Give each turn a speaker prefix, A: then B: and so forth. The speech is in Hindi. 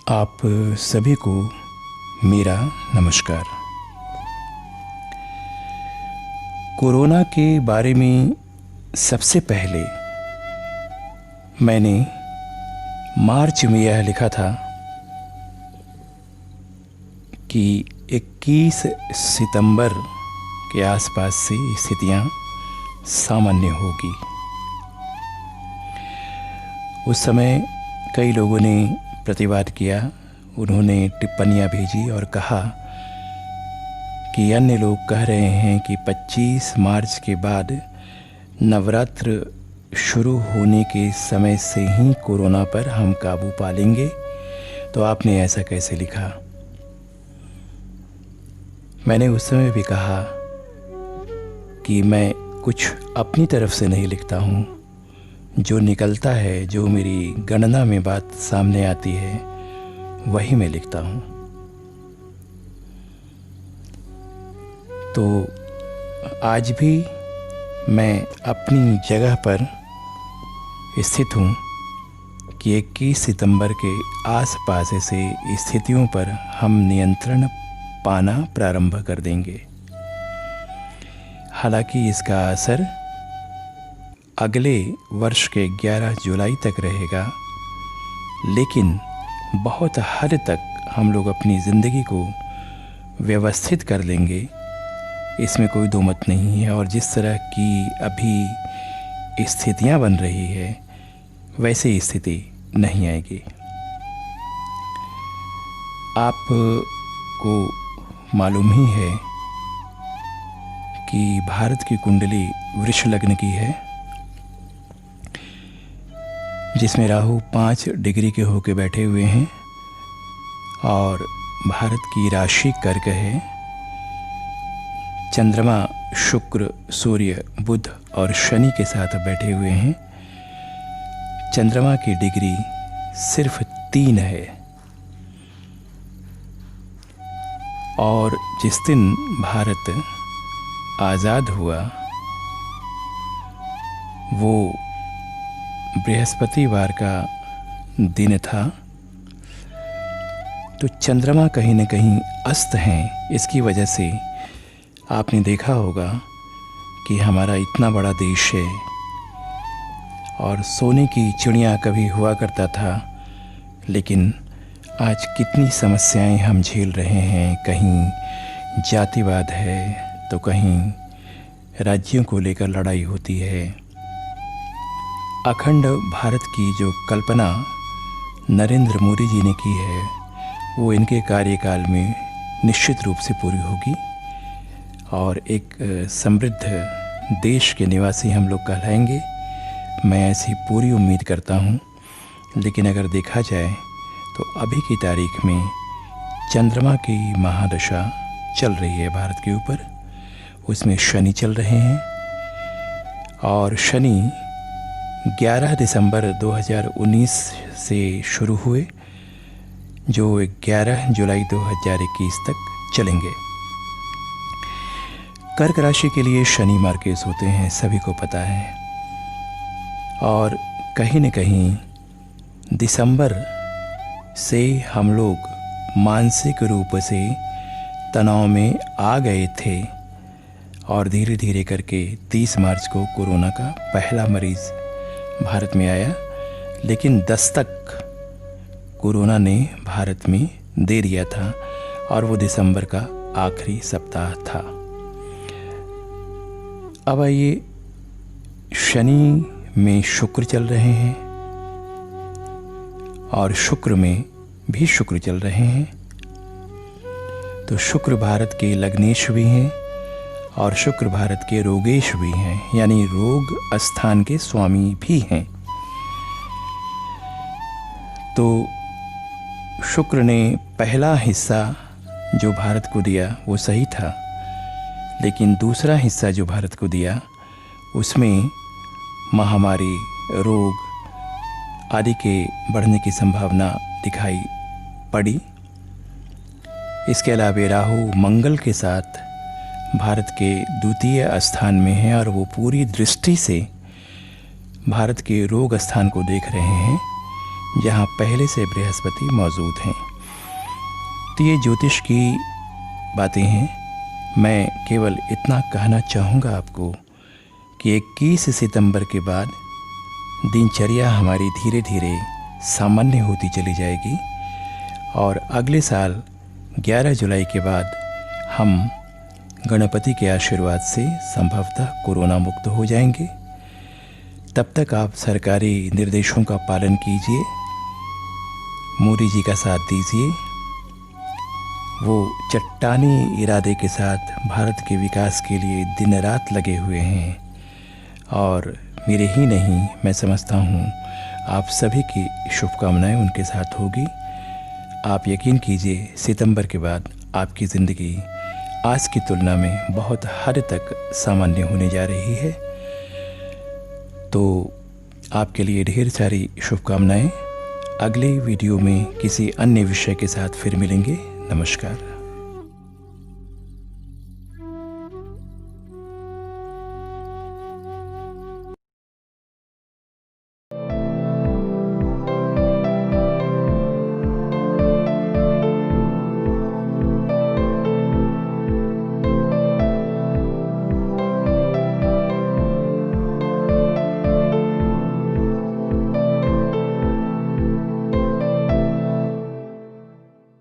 A: आप सभी को मेरा नमस्कार। कोरोना के बारे में सबसे पहले मैंने मार्च में यह लिखा था कि 21 सितंबर के आसपास से स्थितियां सामान्य होगी। उस समय कई लोगों ने प्रतिवाद किया, उन्होंने टिप्पणियां भेजी और कहा कि अन्य लोग कह रहे हैं कि 25 मार्च के बाद नवरात्र शुरू होने के समय से ही कोरोना पर हम काबू पा लेंगे, तो आपने ऐसा कैसे लिखा। मैंने उस समय भी कहा कि मैं कुछ अपनी तरफ से नहीं लिखता हूँ, जो निकलता है, जो मेरी गणना में बात सामने आती है, वही मैं लिखता हूँ। तो आज भी मैं अपनी जगह पर स्थित हूँ कि 21 सितंबर के आसपास से स्थितियों पर हम नियंत्रण पाना प्रारंभ कर देंगे। हालांकि इसका असर अगले वर्ष के 11 जुलाई तक रहेगा, लेकिन बहुत हद तक हम लोग अपनी ज़िंदगी को व्यवस्थित कर लेंगे, इसमें कोई दो मत नहीं है। और जिस तरह की अभी स्थितियां बन रही है, वैसे स्थिति नहीं आएगी। आपको मालूम ही है कि भारत की कुंडली वृष लग्न की है, जिसमें राहु 5 डिग्री के होके बैठे हुए हैं और भारत की राशि कर्क है। चंद्रमा, शुक्र, सूर्य, बुध और शनि के साथ बैठे हुए हैं। चंद्रमा की डिग्री सिर्फ 3 है और जिस दिन भारत आज़ाद हुआ वो बृहस्पतिवार का दिन था। तो चंद्रमा कहीं न कहीं अस्त हैं। इसकी वजह से आपने देखा होगा कि हमारा इतना बड़ा देश है और सोने की चिड़िया कभी हुआ करता था, लेकिन आज कितनी समस्याएं हम झेल रहे हैं। कहीं जातिवाद है तो कहीं राज्यों को लेकर लड़ाई होती है। अखंड भारत की जो कल्पना नरेंद्र मोदी जी ने की है, वो इनके कार्यकाल में निश्चित रूप से पूरी होगी और एक समृद्ध देश के निवासी हम लोग कहलाएंगे। मैं ऐसी पूरी उम्मीद करता हूँ। लेकिन अगर देखा जाए तो अभी की तारीख में चंद्रमा की महादशा चल रही है भारत के ऊपर। उसमें शनि चल रहे हैं और शनि 11 दिसंबर 2019 से शुरू हुए, जो 11 जुलाई 2021 तक चलेंगे। कर्क राशि के लिए शनि मार्केस होते हैं, सभी को पता है। और कहीं न कहीं दिसंबर से हम लोग मानसिक रूप से तनाव में आ गए थे और धीरे धीरे करके 30 मार्च को कोरोना का पहला मरीज़ भारत में आया। लेकिन दस्तक कोरोना ने भारत में दे दिया था और वो दिसंबर का आखिरी सप्ताह था। अब आइए, शनि में शुक्र चल रहे हैं और शुक्र में भी शुक्र चल रहे हैं। तो शुक्र भारत के लग्नेश भी हैं और शुक्र भारत के रोगेश भी हैं, यानी रोग स्थान के स्वामी भी हैं। तो शुक्र ने पहला हिस्सा जो भारत को दिया वो सही था, लेकिन दूसरा हिस्सा जो भारत को दिया उसमें महामारी, रोग आदि के बढ़ने की संभावना दिखाई पड़ी। इसके अलावा राहु मंगल के साथ भारत के द्वितीय स्थान में है और वो पूरी दृष्टि से भारत के रोग स्थान को देख रहे हैं, जहाँ पहले से बृहस्पति मौजूद हैं। तो ये ज्योतिष की बातें हैं। मैं केवल इतना कहना चाहूँगा आपको कि 21 सितंबर के बाद दिनचर्या हमारी धीरे धीरे सामान्य होती चली जाएगी और अगले साल 11 जुलाई के बाद हम गणपति के आशीर्वाद से संभवतः कोरोना मुक्त हो जाएंगे। तब तक आप सरकारी निर्देशों का पालन कीजिए, मोदी जी का साथ दीजिए। वो चट्टानी इरादे के साथ भारत के विकास के लिए दिन रात लगे हुए हैं और मेरे ही नहीं, मैं समझता हूँ आप सभी की शुभकामनाएं उनके साथ होगी। आप यकीन कीजिए, सितंबर के बाद आपकी ज़िंदगी आज की तुलना में बहुत हद तक सामान्य होने जा रही है। तो आपके लिए ढेर सारी शुभकामनाएं। अगले वीडियो में किसी अन्य विषय के साथ फिर मिलेंगे। नमस्कार।